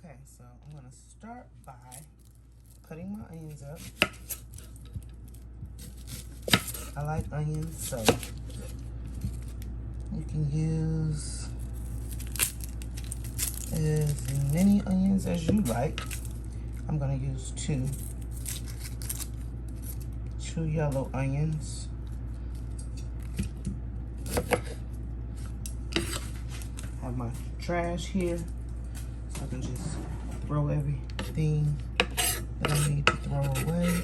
Okay, so I'm gonna start by cutting my onions up. I like onions, so you can use as many onions as you like. I'm gonna use two yellow onions. Have my trash here, so I can just throw everything that I need to throw away.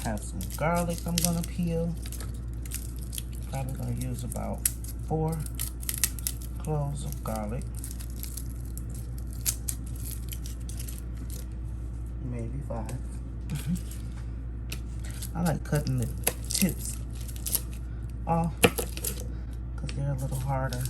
Have some garlic I'm gonna peel. Probably gonna use about 4 cloves of garlic. Maybe 5. I like cutting the tips off because they're a little harder.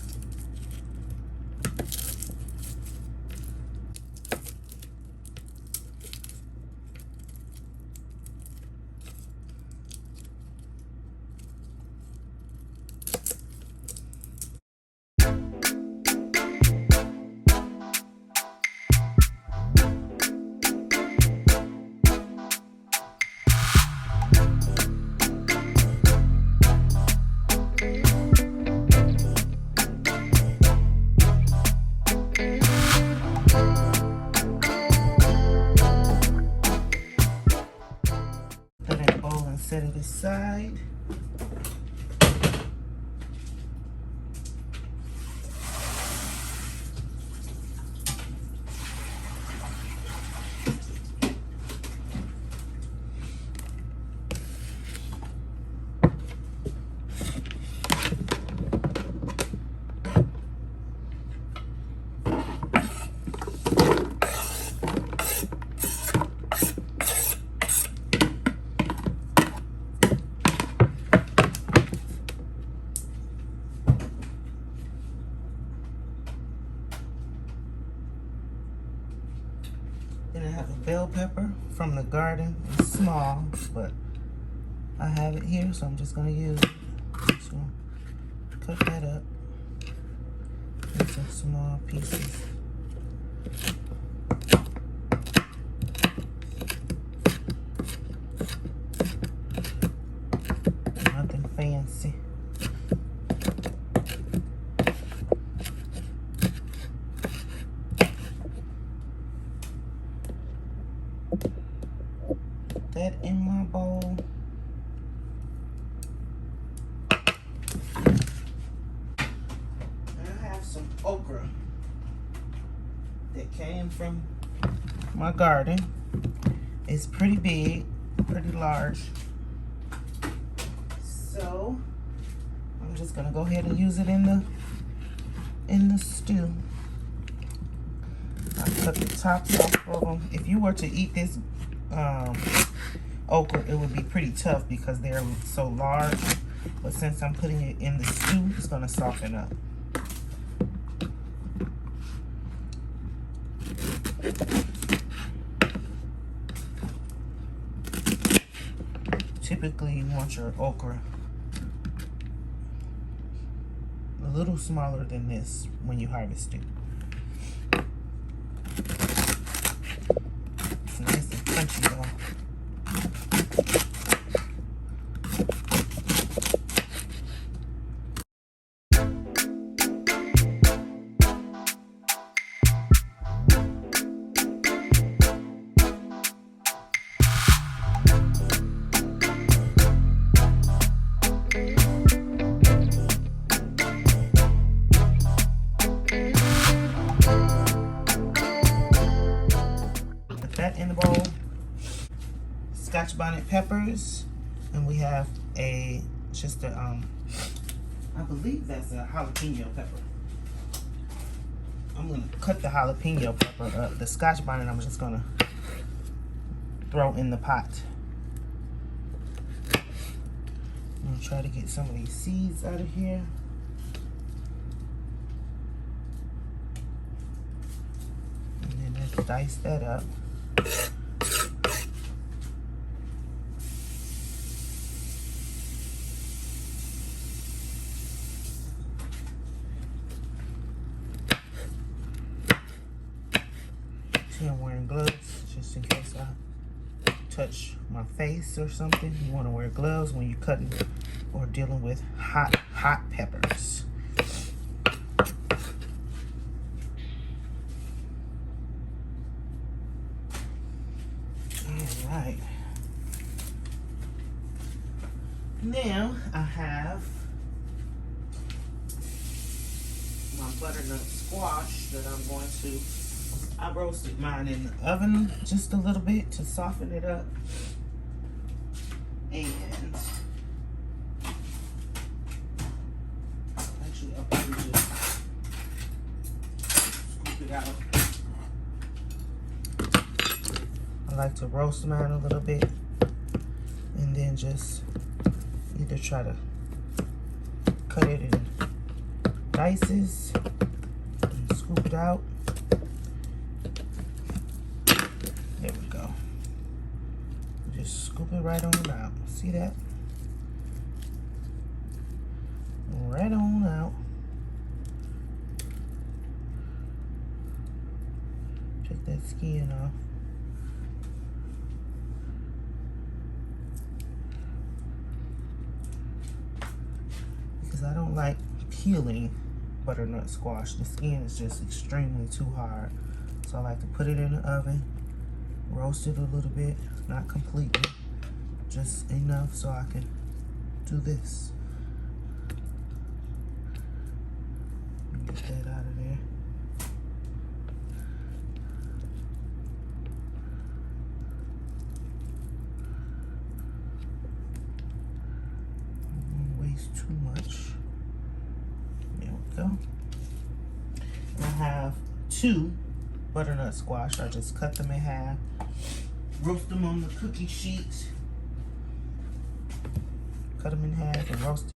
Set it aside. Then I have a bell pepper from the garden. It's small, but I have it here, so I'm just gonna use it. So cut that up into small pieces. Nothing fancy. That in my bowl. And I have some okra that came from my garden. It's pretty big, pretty large. So I'm just gonna go ahead and use it in the stew. I cut the tops off of them. If you were to eat this okra, it would be pretty tough because they're so large, but since I'm putting it in the stew, it's going to soften up. Typically you want your okra a little smaller than this when you harvest it. It's nice and crunchy though. Scotch bonnet peppers, and we have I believe that's a jalapeno pepper. I'm gonna cut the jalapeno pepper up. The Scotch bonnet I'm just gonna throw in the pot. I'm gonna try to get some of these seeds out of here. And then let's dice that up. I'm wearing gloves just in case I touch my face or something. You want to wear gloves when you're cutting or dealing with hot peppers. All right. Now I have my butternut squash that I'm going to. I roasted mine in the oven just a little bit to soften it up. And actually I'll probably just scoop it out. I like to roast mine a little bit and then just either try to cut it in dices and scoop it out. There we go. Just scoop it right on out. See that? Right on out. Take that skin off. Because I don't like peeling butternut squash. The skin is just extremely too hard. So I like to put it in the oven. Roast it a little bit, not completely, just enough so I can do this. Get that out of there. Don't waste too much. There we go. And I have 2 butternut squash. I just cut them in half, roast them on the cookie sheet, cut them in half and roast them.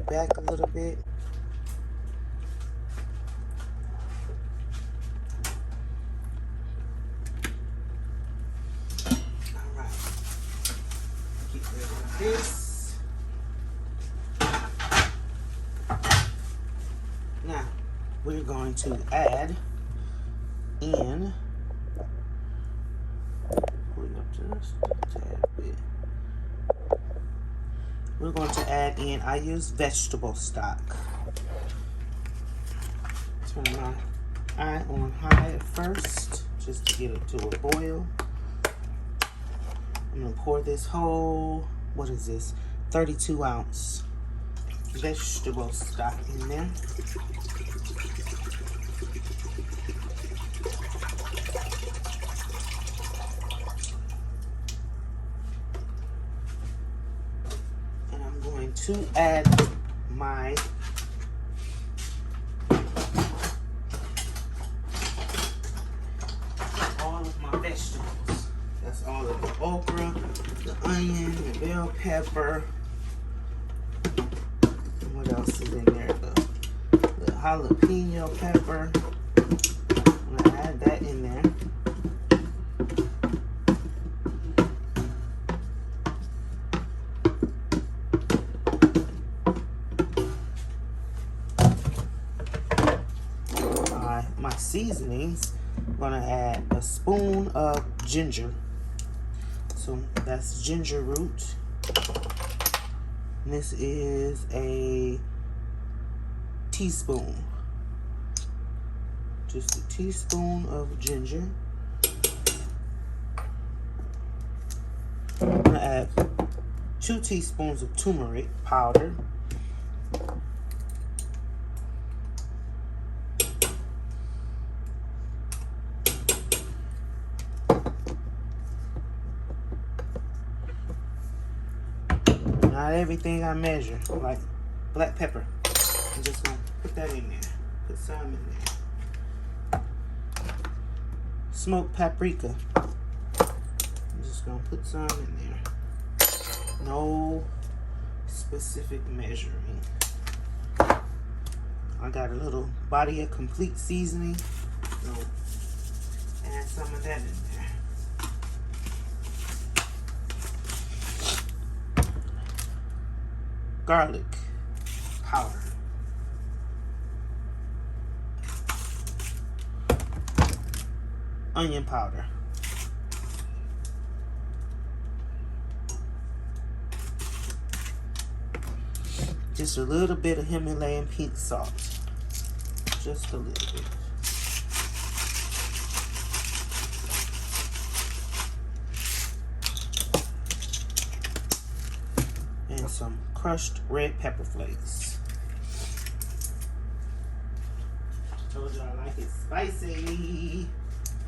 Back a little bit. All right. Get rid of this. Now, we're going to add in, pull it up just a tad bit. We're going to add in, I use vegetable stock. Turn my eye on high at first, just to get it to a boil. I'm gonna pour this whole, what is this, 32 ounce vegetable stock in there. to add my all of my vegetables. That's all of the okra, the onion, the bell pepper. What else is in there? The jalapeno pepper. I'm gonna add that in there. My seasonings, I'm gonna add a spoon of ginger. So that's ginger root. And this is a teaspoon. Just a teaspoon of ginger. I'm gonna add 2 teaspoons of turmeric powder. Not everything I measure, like black pepper. I'm just gonna put that in there. Put some in there. Smoked paprika. I'm just gonna put some in there. No specific measuring. I got a little body of complete seasoning. So add some of that in there. Garlic powder. Onion powder. Just a little bit of Himalayan pink salt. Just a little bit. And some crushed red pepper flakes. Told you I like it spicy.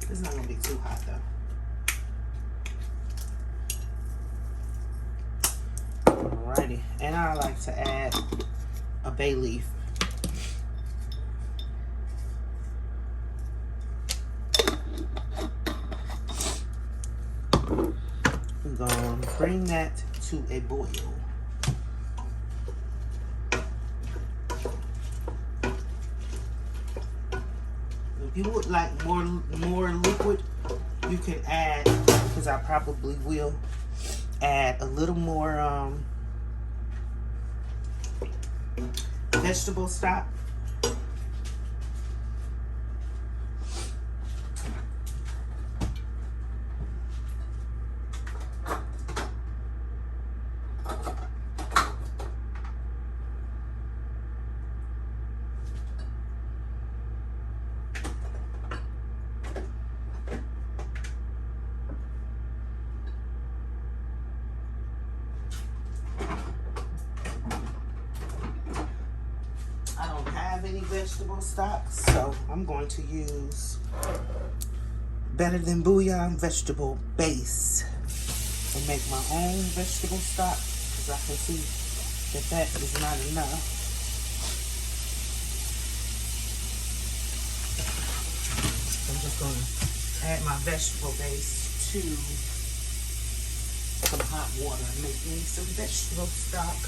It's not gonna be too hot though. Alrighty, and I like to add a bay leaf. We're gonna bring that to a boil. If you would like more liquid, you can add, because I probably will add a little more vegetable stock. Any vegetable stock, so I'm going to use Better Than Bouillon vegetable base and make my own vegetable stock, because I can see that that is not enough. I'm just going to add my vegetable base to some hot water and make me some vegetable stock.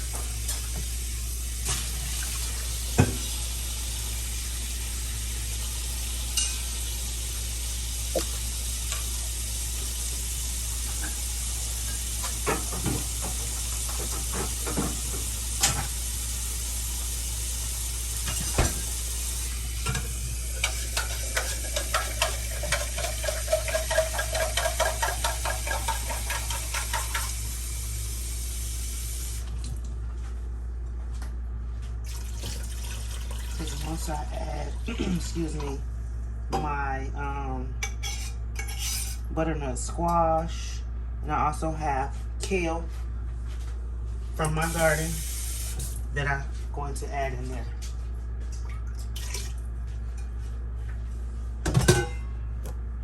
Once I add, excuse me, my butternut squash, and I also have kale from my garden that I'm going to add in there.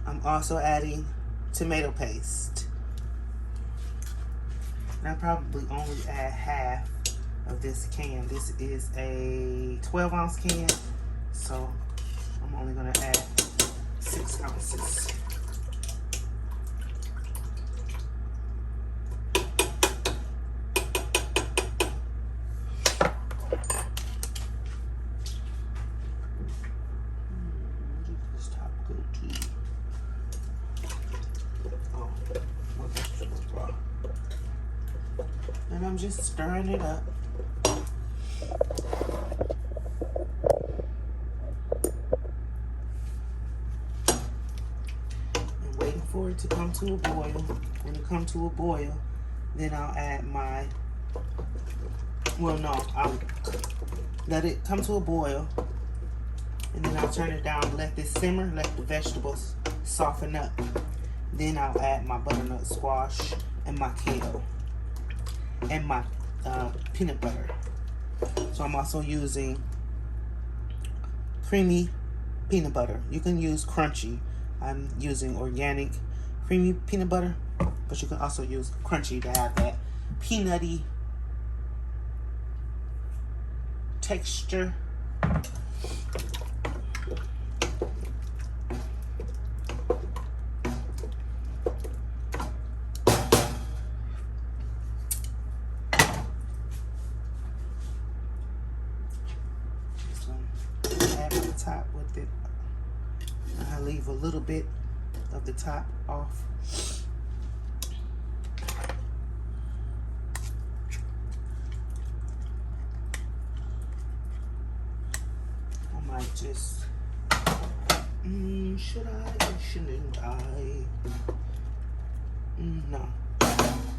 I'm also adding tomato paste. And I probably only add half of this can. This is a 12-ounce can, so I'm only gonna add 6 ounces. And I'm just stirring it up. And waiting for it to come to a boil. When it comes to a boil, then I'll add my, well no, I'll let it come to a boil. And then I'll turn it down, let this simmer, let the vegetables soften up. Then I'll add my butternut squash and my kale and my peanut butter. So I'm also using creamy peanut butter. You can use crunchy. I'm using organic creamy peanut butter, but you can also use crunchy to have that peanutty texture. Top with it. I leave a little bit of the top off. I might just should I or shouldn't I? No,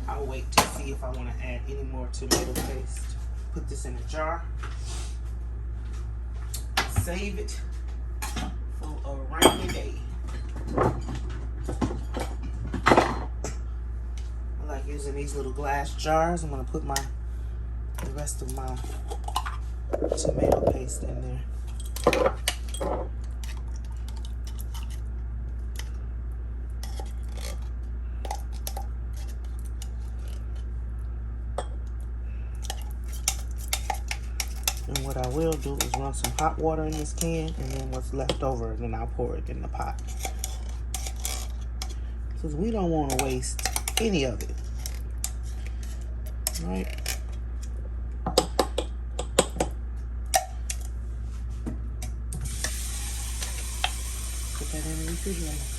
I'll wait to see if I want to add any more tomato paste. Put this in a jar. Save it for a rainy day. I like using these little glass jars. I'm gonna put the rest of my tomato paste in there. And what I will do is run some hot water in this can, and then what's left over, then I'll pour it in the pot. Because we don't want to waste any of it. All right. Put that in the refrigerator.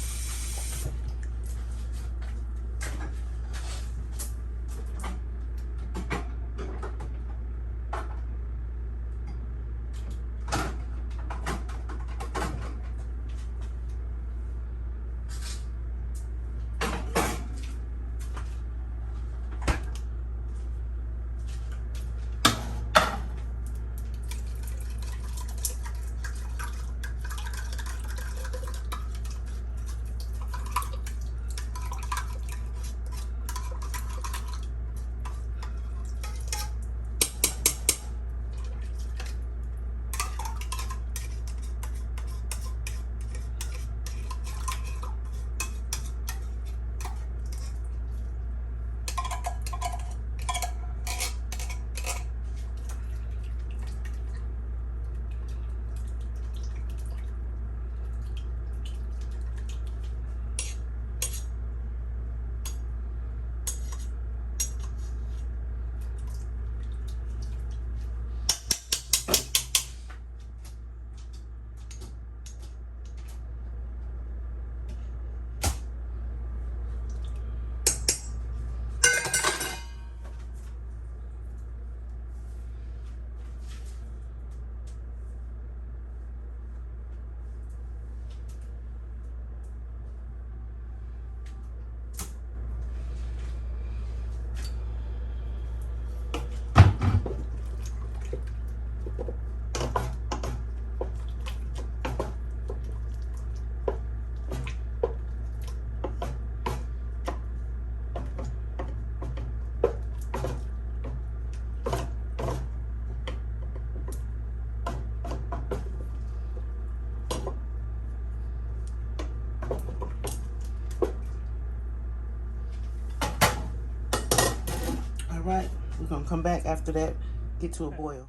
Right, we're gonna come back after that get to a boil.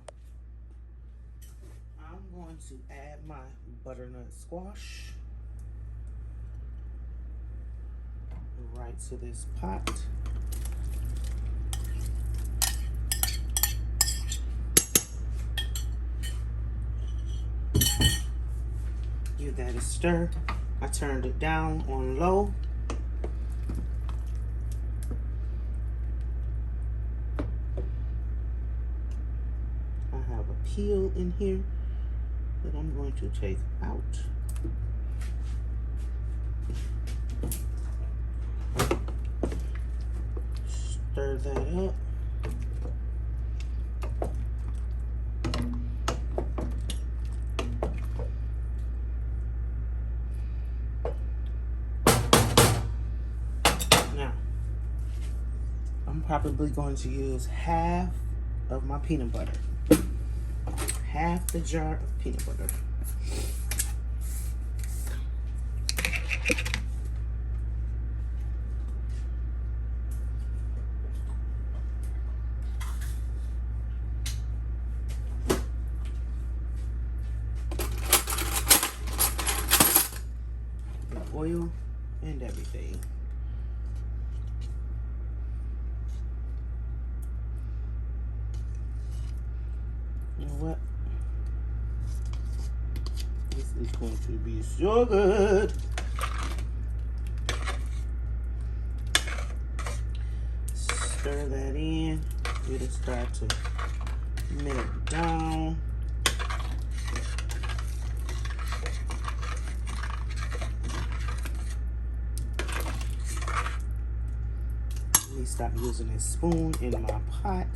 I'm going to add my butternut squash right to this pot. Give that a stir. I turned it down on low. I have a peel in here that I'm going to take out. Stir that up. Now, I'm probably going to use half of my peanut butter. Half the jar of peanut butter. The oil and everything. You know what? This is going to be so good. Stir that in. It'll start to melt down. Let me stop using a spoon in my pot.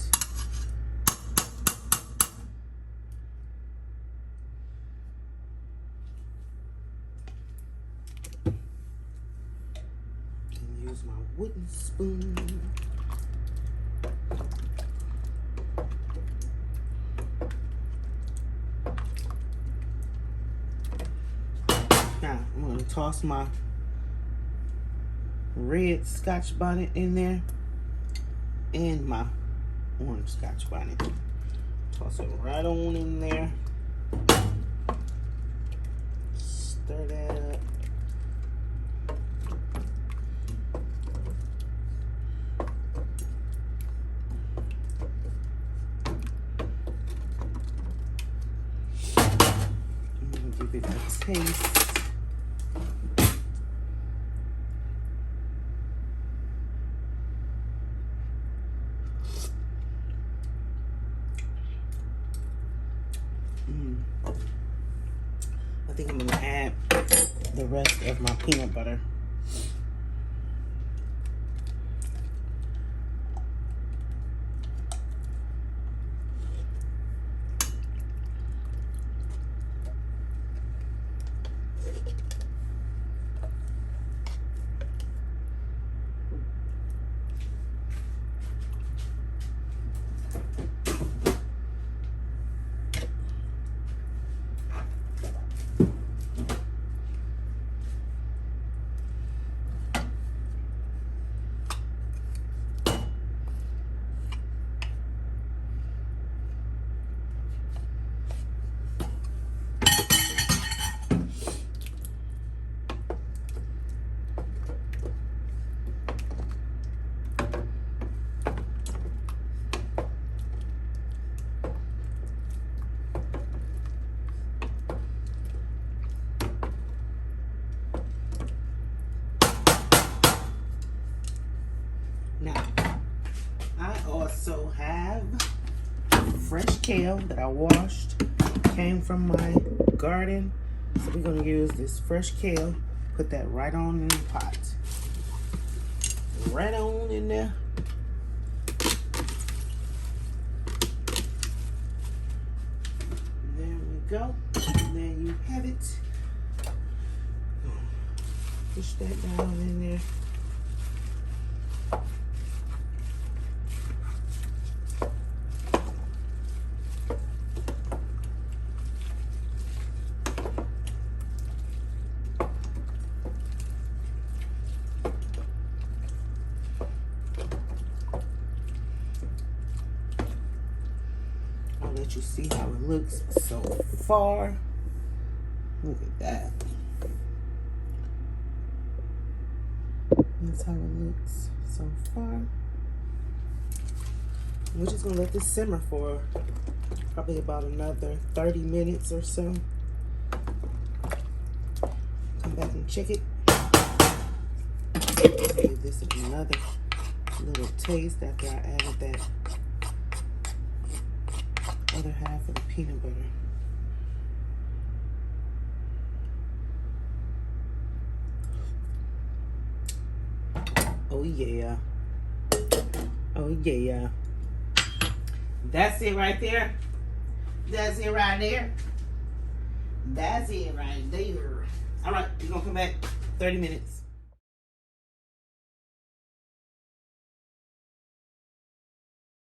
Use my wooden spoon. Now I'm going to toss my red Scotch bonnet in there and my orange Scotch bonnet. Toss it right on in there. Stir that up. Give it a taste. I think I'm going to add the rest of my peanut butter. Now, I also have fresh kale that I washed, came from my garden. So we're gonna use this fresh kale, put that right on in the pot. Right on in there. There we go. And there you have it. Push that down in there. you see how it looks so far. Look at that. That's how it looks so far. We're just gonna let this simmer for probably about another 30 minutes or so. Come back and check it. Give this another little taste after I added that other half of the peanut butter. Oh yeah. Oh yeah. That's it right there. That's it right there. That's it right there. All right, we're gonna come back 30 minutes.